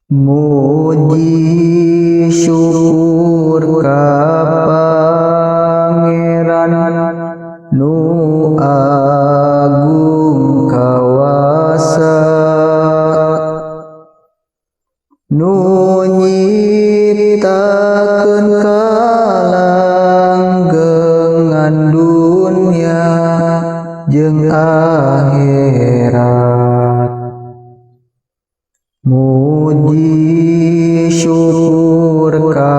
Muji syukur ka Pangeran nu agung kawasa, nu nyiptakeun kalanggengan dunya jeung akhirat. Muji syukur ka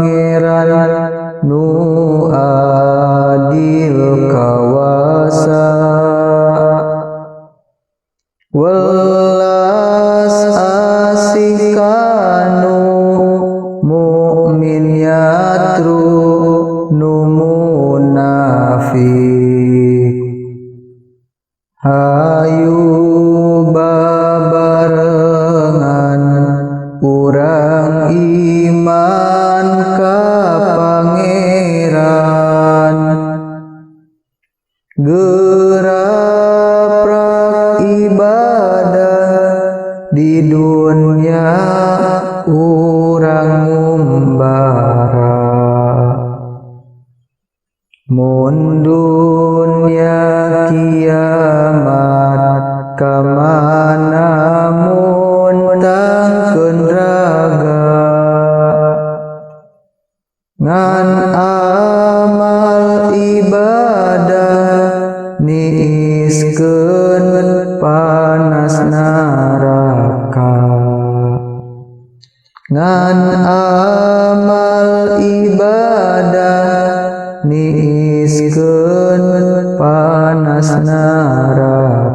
Pangeran nu adil kawasa, welas asih kanu mukmin yatru nu munafik. Hayu babarengan urang iman ka Pangeran, geuraprak ibadah di dunya urang ngumbara, mun dunya kiamat kamana muntangkeun raga, ngan amal ibadah niiskeun panas naraka, ngan amal ibadah niiskeun panas neraka.